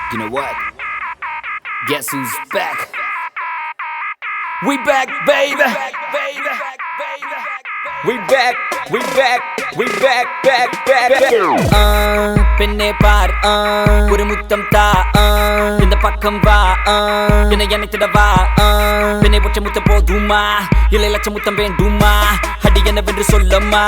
You know what? Guess who's back? We back, baby. We back, we back, we back, back. பெண்ணே பார் ஒரு முத்தம் தா இந்த பக்கம் வா என்னை அணைத்திடவா பெண்ணை ஒற்றை முத்தம் போதுமா இல்லை லட்சம் முத்தம் வேண்டுமா அடி என்னவென்று சொல்லம்மா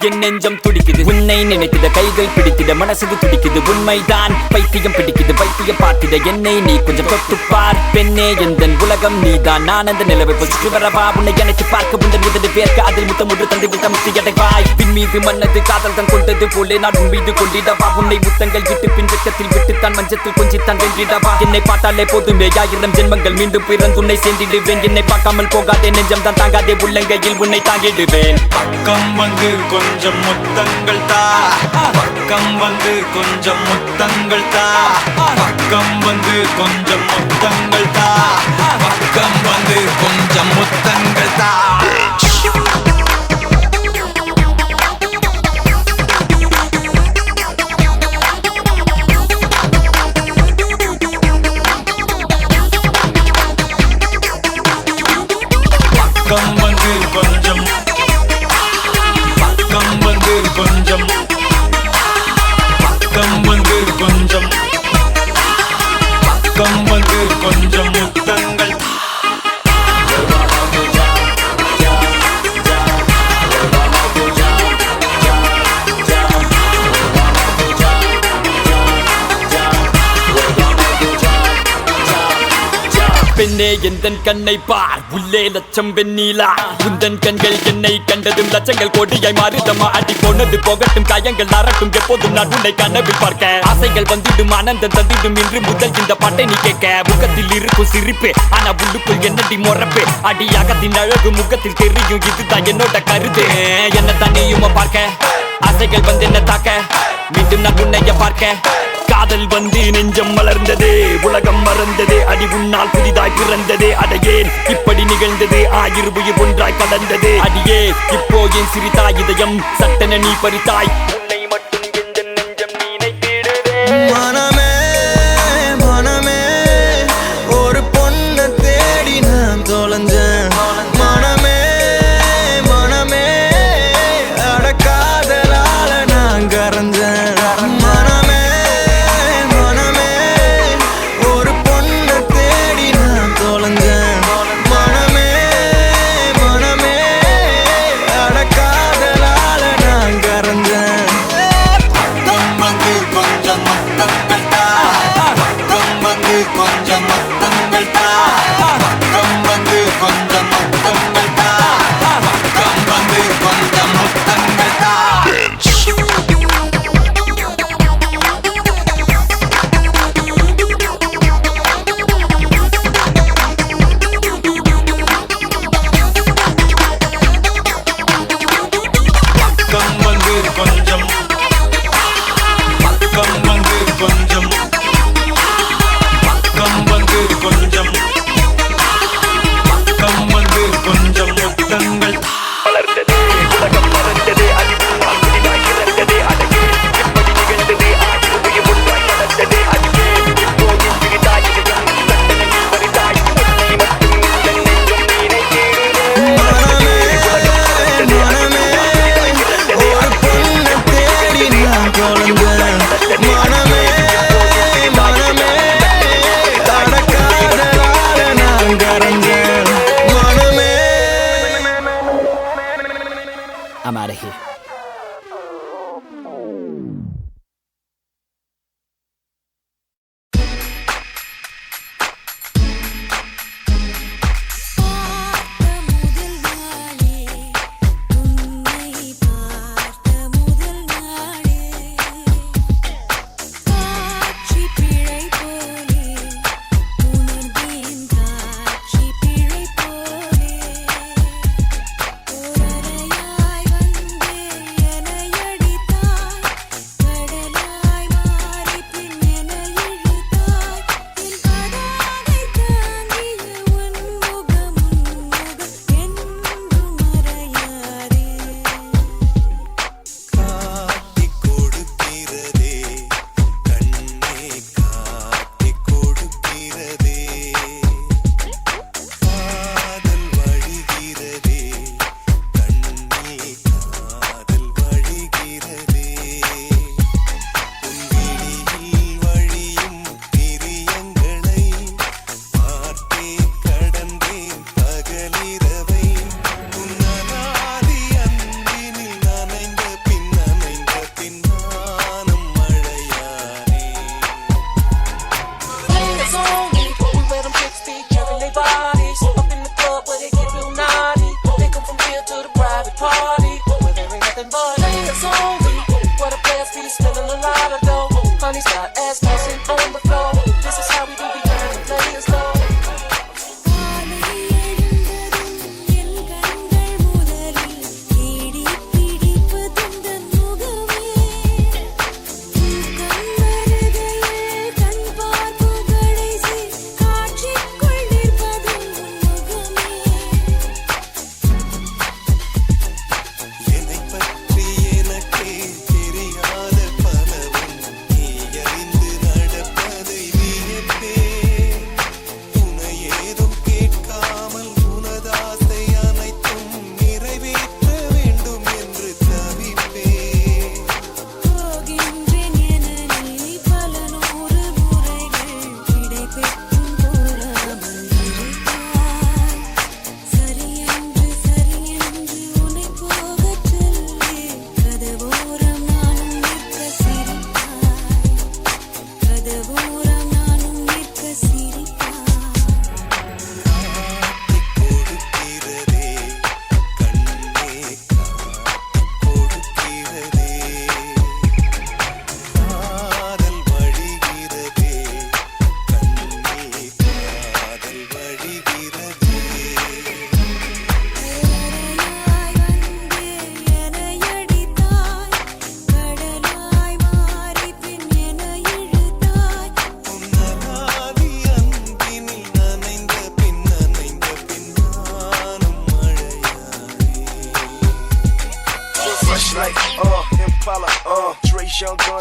என் நெஞ்சம் துடிக்குது உன்னை நினைத்திட கைகள் பிடித்திட மனசு துடிக்குது உண்மைதான் பைத்தியம் பிடிக்குது பைத்தியம் பார்த்திட என்னை நீ கொஞ்சம் தொட்டுப்பார் பெண்ணே எந்தன் உலகம் நீதான் நான் அந்த நிலவை சுற்றி வரவா உன்னை அணைத்து பார்க்க உந்தன் இதழ் வேர்க்க அதில் முத்தம் ஒன்று தந்து விட்டமுத்தி அடைவாய் பின் மீது மன்னது காதல் தான் கொண்டது போலே நான் உன் மீது கொண்டிடவா உன்னை முத்தங்கள் விட்டு பின் வெக்கத்தில் விட்டுத்தான் மஞ்சத்தில் கொஞ்சித்தான் வென்றிடவா என்னை பார்த்தாலே போதுமே 1000 ஜென்மங்கள் மீண்டும் பிறந்து உன்னை சேர்ந்திடுவேன் என்னை பார்க்காமல் போகாதே நெஞ்சம் தான் தாங்காதே உள்ளங்கையில் உன்னை தாங்கிடுவேன் பக்கம் வந்து கொஞ்சம் முத்தங்கள் தா பக்கம் வந்து கொஞ்சம் முத்தங்கள் தா பக்கம் வந்து கொஞ்சம் முத்தங்கள் தா பக்கம் வந்து கொஞ்சம் முத்தங்கள் தா பக்கம் வந்து கொஞ்சம் பக்கம் வந்து கொஞ்சம் பக்கம் வந்து கொஞ்சம் பக்கம் வந்து கொஞ்சம் முத்தங்கள் பெண்ணே எந்தன் கண்ணை பார் உள்ளே லட்சம் வெண்ணீலா உந்தன் கண்கள் என்னை கண்டதும் லட்சங்கள் கோடியாய் மாறுதமா அடி போனது போகட்டும் காயங்கள் நாரட்டும் எப்போதும் நான் உன்னை கனவில் பார்க்க ஆசைகள் வந்துடும் ஆனந்தம் தந்திடும் இன்று முதல் இந்த பாட்டை நீ கேட்க முகத்தில் இருக்கும் சிரிப்பு ஆனா உள்ளுக்குள் என்னடி மொறப்பு அடியாகத்தின் அழகு முகத்தில் தெரியும் இதுதான் என்னோட கருத்து என்ன தண்ணியுமா பார்க்க ஆசைகள் வந்து என்ன தாக்க மீண்டும் நான் உன்னைய பார்க்க காதல் வந்து நெஞ்சம் மலர்ந்தது உலகம் மறந்தது அடி உன்னால் புதிதாய் பிறந்தது அடையேன் இப்படி நிகழ்ந்தது ஆயிரம் உயிர் ஒன்றாய் கலந்தது அடியே இப்போ என் சிரித்தாய் இதயம் சட்டென நீ பறித்தாய் உன்னை மட்டும் எந்த நெஞ்சம் நினைத்திடுதே மனமே மனமே ஒரு பொண்ணை தேடி நான் தொலைஞ்சேன் மனமே மனமே அடக்காதலால நான் கரைஞ்சேன்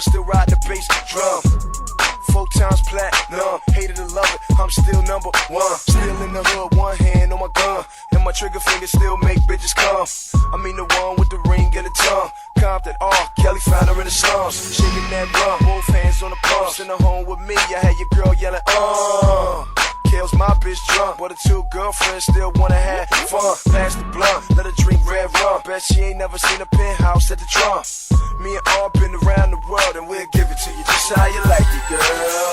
still riding the bass drum. 4 times platinum, hated to love it, I'm still number one. Still in the hood, one hand on my gun, and my trigger finger still make bitches come. I mean the one with the ring and the tongue. Compton, Kelly found her in the slums, shaking that bum, both hands on the pumps. In the home with me, I had your girl yelling, Kale's my bitch drunk, but her 2 girlfriends still wanna have fun. Pass the blunt, let her drink red rum. Bet she ain't never seen a penthouse at the Trump. Me and all been around the world, and we'll give it to you just how you like it, girl.